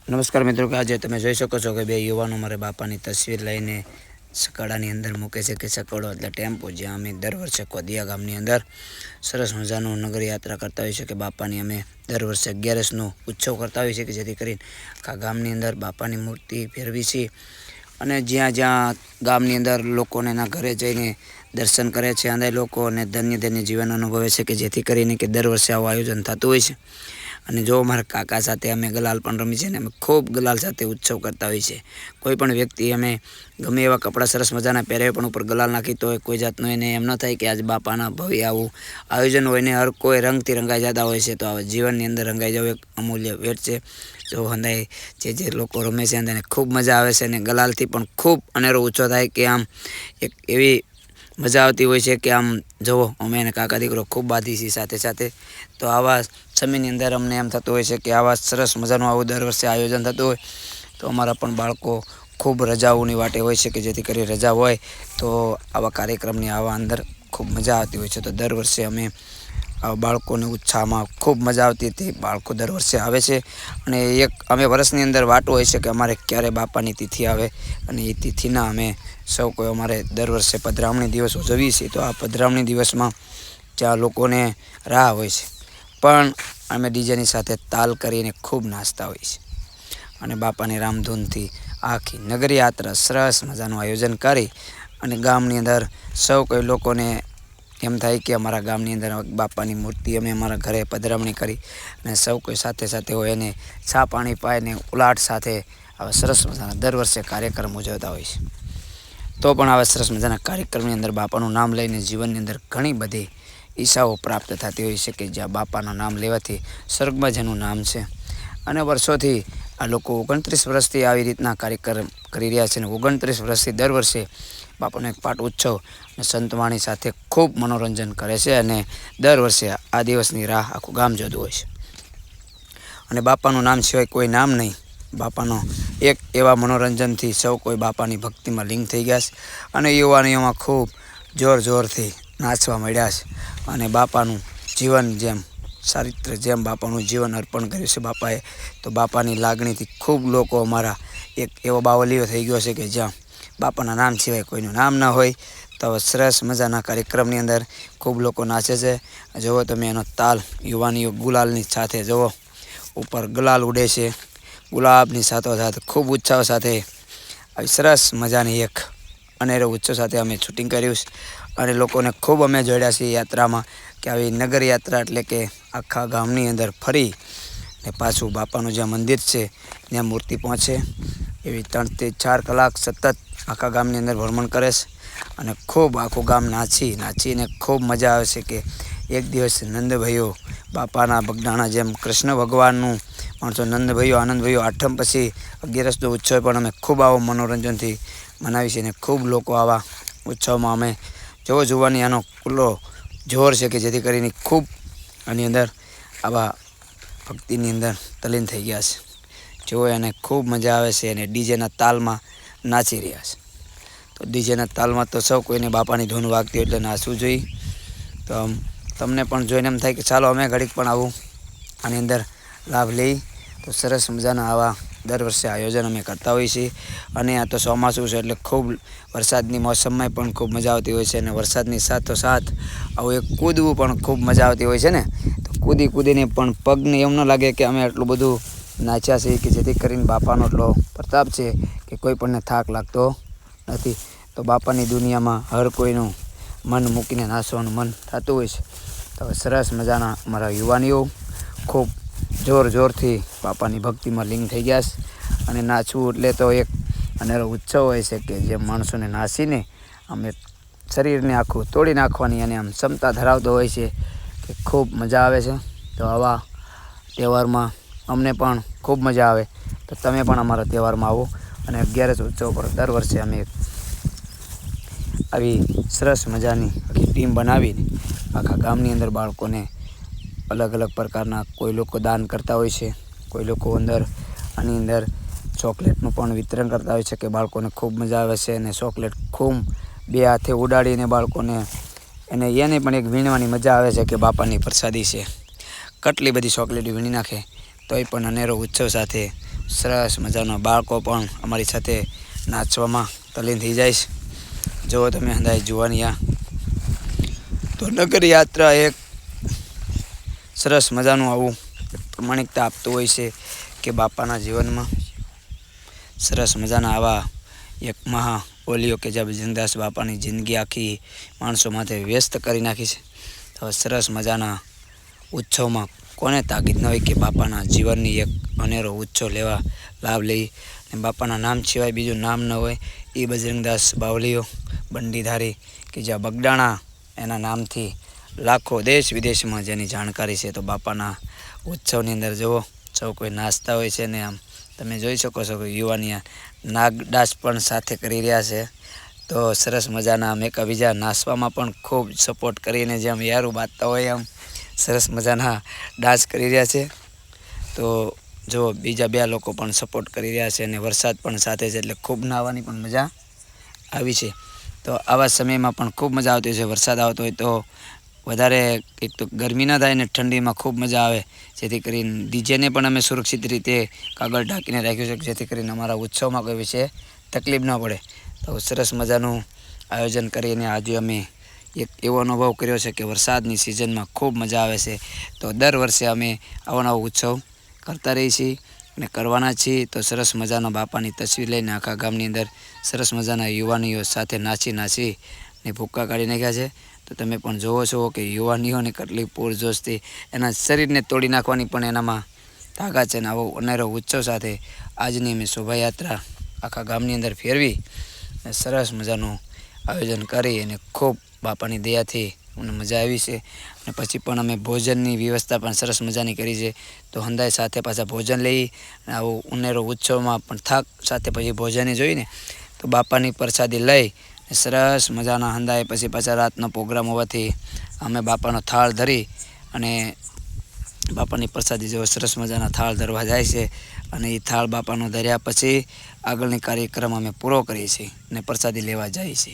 નમસ્કાર મિત્રો કે આજે તમે જોઈ શકો છો કે બે યુવાનો મારા બાપાની તસવીર લઈને સકાળાની અંદર મૂકે છે કે સકાળો એટલે ટેમ્પો જ્યાં અમે દર વર્ષે કોદિયા ગામની અંદર સરસ મજાનું નગર યાત્રા કરતા હોઈએ છીએ કે બાપાની અમે દર વર્ષે 11નો ઉત્સવ કરતા હોઈએ છીએ કે જેથી કરીને આ ગામની અંદર બાપાની મૂર્તિ ફેરવી છે અને જ્યાં જ્યાં ગામની અંદર લોકોને એના ઘરે જઈને દર્શન કરે છે અને લોકો અને ધન્ય જીવન અનુભવે છે કે જેથી કરીને કે દર વર્ષે આવું આયોજન થતું હોય છે। અને જો મારા કાકા સાથે અમે ગલાલ પણ રમી છે ને અમે ખૂબ ગલાલ સાથે ઉત્સવ કરતા હોઈએ છીએ। કોઈ પણ વ્યક્તિ અમે ગમે એવા કપડાં સરસ મજાના પહેરે પણ ઉપર ગલાલ નાખી તો કોઈ જાતનું એને એમ ન થાય કે આજ બાપાના ભવ્ય આવું આયોજન હોય ને હર કોઈ રંગથી રંગાઈ જતા હોય છે। તો આ જીવનની અંદર રંગાઈ જવું એક અમૂલ્ય ભેટ છે। જો હંદાય જે લોકો રમે છે એને ખૂબ મજા આવે છે અને ગલાલથી પણ ખૂબ અનેરો ઊંચો થાય કે આમ એક એવી મજા આવતી હોય છે કે આમ જુઓ અમે એને કાકા દીકરો ખૂબ બાંધી છીએ સાથે સાથે। તો આવા સમયની અંદર અમને એમ થતું હોય છે કે આવા સરસ મજાનું આવું દર વર્ષે આયોજન થતું હોય તો અમારા પણ બાળકો ખૂબ રજાઓની વાટે હોય છે કે જેથી કરી રજા હોય તો આવા કાર્યક્રમની આવા અંદર ખૂબ મજા આવતી હોય છે। તો દર વર્ષે અમે આવા બાળકોને ઉત્સાહમાં ખૂબ મજા આવતી હતી। બાળકો દર વર્ષે આવે છે અને એક અમે વર્ષની અંદર વાટો હોય છે કે અમારે ક્યારે બાપાની તિથિ આવે અને એ તિથિના અમે સૌ કોઈ અમારે દર વર્ષે પધરામણી દિવસ ઉજવીએ છીએ। તો આ પધરામણી દિવસમાં જ્યાં લોકોને રાહ હોય છે પણ અમે ડીજેની સાથે તાલ કરીને ખૂબ નાચતા હોઈએ છીએ અને બાપાની રામધૂનથી આખી નગર યાત્રા સરસ મજાનું આયોજન કરી અને ગામની અંદર સૌ કોઈ લોકોને એમ થાય કે અમારા ગામની અંદર બાપાની મૂર્તિ અમે અમારા ઘરે પધરામણી કરી અને સૌ કોઈ સાથે સાથે હોય એને ચા પાણી પાઈને ઉલાટ સાથે આવા સરસ મજાના દર વર્ષે કાર્યક્રમ ઉજવતા હોય છે। તો પણ આવા સરસ મજાના કાર્યક્રમની અંદર બાપાનું નામ લઈને જીવનની અંદર ઘણી બધી ઈચ્છાઓ પ્રાપ્ત થતી હોય છે કે જ્યાં બાપાનું નામ લેવાથી સ્વર્ગમાં જેનું નામ છે અને વર્ષોથી આ લોકો 29 વર્ષથી આવી રીતના કાર્યક્રમ કરી રહ્યા છે અને 29 વર્ષથી દર વર્ષે બાપાનો એક પાટ ઉત્સવ અને સંતવાણી સાથે ખૂબ મનોરંજન કરે છે અને દર વર્ષે આ દિવસની રાહ આખું ગામ જોતું હોય છે અને બાપાનું નામ સિવાય કોઈ નામ નહીં। બાપાનો એક એવા મનોરંજનથી સૌ કોઈ બાપાની ભક્તિમાં લીન થઈ ગયા છે અને યુવાનીઓમાં ખૂબ જોરથી નાચવા મળ્યા છે અને બાપાનું જીવન જેમ ચારિત્ર જેમ બાપાનું જીવન અર્પણ કર્યું છે બાપાએ તો બાપાની લાગણીથી ખૂબ લોકો અમારા એક એવો બાવલીઓ થઈ ગયો છે કે જ્યાં બાપાના નામ સિવાય કોઈનું નામ ન હોય। તો સરસ મજાના કાર્યક્રમની અંદર ખૂબ લોકો નાચે છે। જુઓ તમે એનો તાલ યુવાનીઓ ગુલાલની સાથે જુઓ ઉપર ગુલાલ ઉડે છે ગુલાબની સાથોસાથ ખૂબ ઉત્સાહ સાથે આવી સરસ મજાની એક અનેરો ઉત્સવ સાથે અમે શૂટિંગ કર્યું છે અને લોકોને ખૂબ અમે જોડ્યા છીએ યાત્રામાં કે આવી નગર યાત્રા એટલે કે આખા ગામની અંદર ફરી ને પાછું બાપાનું જ્યાં મંદિર છે ત્યાં મૂર્તિ પહોંચે એવી 3 થી 4 કલાક સતત આખા ગામની અંદર ભ્રમણ કરે છે અને ખૂબ આખું ગામ નાચીને ખૂબ મજા આવે છે કે એક દિવસ નંદભાઈઓ બાપાના બગડાણા જેમ કૃષ્ણ ભગવાનનું માણસો નંદભાઈઓ આનંદભાઈઓ આઠમ પછી 11નો ઉત્સવ પણ અમે ખૂબ આવો મનોરંજનથી મનાવી છે અને ખૂબ લોકો આવા ઉત્સવમાં અમે જોવાની આનો ખુલ્લો જોર છે કે જેથી કરીને ખૂબ આની અંદર આવા ભક્તિની અંદર તલીન થઈ ગયા છે। જો એને ખૂબ મજા આવે છે અને ડીજેના તાલમાં નાચી રહ્યા છે તો ડીજેના તાલમાં તો સૌ કોઈને બાપાની ધૂન વાગતી એટલે નાચવું જોઈએ। તો તમને પણ જોઈને એમ થાય કે ચાલો અમે ઘડીક પણ આવું આની અંદર લાભ લઈ તો સરસ મજાના આવા દર વર્ષે આયોજન અમે કરતા હોઈએ છીએ અને આ તો ચોમાસું છે એટલે ખૂબ વરસાદની મોસમમાં પણ ખૂબ મજા આવતી હોય છે અને વરસાદની સાથોસાથ આવું એક કૂદવું પણ ખૂબ મજા આવતી હોય છે ને તો કૂદીને પણ પગને એમ ન લાગે કે અમે આટલું બધું નાચ્યા છીએ કે જેથી કરીને બાપાનો એટલો પ્રતાપ છે કે કોઈ પણને થાક લાગતો નથી। તો બાપાની દુનિયામાં હર કોઈનું મન મૂકીને નાચવાનું મન થતું હોય છે। તો સરસ મજાના અમારા યુવાનીઓ ખૂબ જોરથી બાપાની ભક્તિમાં લીન થઈ ગયા છે અને નાચવું એટલે તો એક અનેરો ઉત્સવ હોય છે કે જે માણસોને નાચીને અમે શરીરને આખું તોડી નાખવાની અને આમ ક્ષમતા ધરાવતો હોય છે કે ખૂબ મજા આવે છે। તો આવા તહેવારમાં અમને પણ ખૂબ મજા આવે તો તમે પણ અમારા તહેવારમાં આવો અને 11 ઉત્સવ પર દર વર્ષે અમે આવી સરસ મજાની આખી ટીમ બનાવીને આખા ગામની અંદર બાળકોને અલગ પ્રકારના કોઈ લોકો દાન કરતા હોય છે કોઈ લોકો આની અંદર ચોકલેટનું પણ વિતરણ કરતા હોય છે કે બાળકોને ખૂબ મજા આવે છે અને ચોકલેટ ખૂબ 2 હાથે ઉડાડીને બાળકોને એને પણ એક વીણવાની મજા આવે છે કે બાપાની પ્રસાદી છે। કેટલી બધી ચોકલેટ વીણી નાખે તોય પણ અનેરો ઉત્સવ સાથે સરસ મજાના બાળકો પણ અમારી સાથે નાચવામાં તલ્લીન થઈ જાય છે. જો તમે હંધાય જુવાનિયા તો નગર યાત્રા એક સરસ મજાનું આવું પ્રમાણિકતા આપતું હોય છે કે બાપાના જીવનમાં સરસ મજાના આવા એક મહા ઓલિયો કે જ્યાં બજરંગદાસ બાપાની જિંદગી આખી માણસો માટે વ્યસ્ત કરી નાખી છે. તો સરસ મજાના ઉત્સવમાં કોને તાકીદ ન હોય કે બાપાના જીવનની એક અનેરો ઉત્સવ લેવા લાભ લઈ, અને બાપાના નામ સિવાય બીજું નામ ન હોય એ બજરંગદાસ બાવલીઓ બંડીધારી કે જ્યાં બગડાણા એના નામથી લાખો દેશ વિદેશમાં જેની જાણકારી છે. તો બાપાના ઉત્સવની અંદર જુઓ સૌ કોઈ નાચતા હોય છે ને આમ તમે જોઈ શકો છો કે યુવાનિયા નાગડાસ પણ સાથે કરી રહ્યા છે. તો સરસ મજાના આમ એકબીજા નાચવામાં પણ ખૂબ સપોર્ટ કરીને જેમ યારું બાંધતા હોય આમ સરસ મજાના ડાન્સ કરી રહ્યા છે. તો જો બીજા બે લોકો પણ સપોર્ટ કરી રહ્યા છે અને વરસાદ પણ સાથે છે એટલે ખૂબ નાહવાની પણ મજા આવી છે. તો આવા સમયમાં પણ ખૂબ મજા આવતી છે. વરસાદ આવતો હોય તો વધારે એક તો ગરમી ના થાય ને ઠંડીમાં ખૂબ મજા આવે, જેથી કરીને ડીજેને પણ અમે સુરક્ષિત રીતે કાગળ ઢાંકીને રાખ્યું છે જેથી કરીને અમારા ઉત્સવમાં કોઈ વિશે તકલીફ ન પડે. તો સરસ મજાનું આયોજન કરીને આજે અમે એક એવો અનુભવ કર્યો છે કે વરસાદની સિઝનમાં ખૂબ મજા આવે છે. તો દર વર્ષે અમે આવો નવો ઉત્સવ કરતા રહીએ છીએ અને કરવાના છીએ. તો સરસ મજાના બાપાની તસવીર લઈને આખા ગામની અંદર સરસ મજાના યુવાનીઓ સાથે નાચી ને ભૂક્કા કાઢી નાખ્યા છે. તો તમે પણ જોવો છો કે યુવાનીઓને કેટલી પૂરજોશથી એના શરીરને તોડી નાખવાની પણ એનામાં તાકાત છે. ને આવો અનેરો ઉત્સવ સાથે આજની અમે શોભાયાત્રા આખા ગામની અંદર ફેરવી અને સરસ મજાનું આયોજન કરી અને ખૂબ બાપાની દયાથી અમને મજા આવી છે. અને પછી પણ અમે ભોજનની વ્યવસ્થા પણ સરસ મજાની કરી છે. તો હંધાય સાથે પાછા ભોજન લઈ અને આવો ઉનેરો ઉત્સવમાં પણ થાક સાથે પછી ભોજનની જોઈને તો બાપાની પ્રસાદી લઈ સરસ મજાના હંધાય પછી પાછા રાતનો પ્રોગ્રામ હોવાથી અમે બાપાનો થાળ ધરી અને બાપાની પ્રસાદી જેવો સરસ મજાના થાળ ધરવા જાય છે. અને એ થાળ બાપાનો ધર્યા પછી આગળની કાર્યક્રમ અમે પૂરો કરીએ છીએ અને પ્રસાદી લેવા જઈએ છીએ.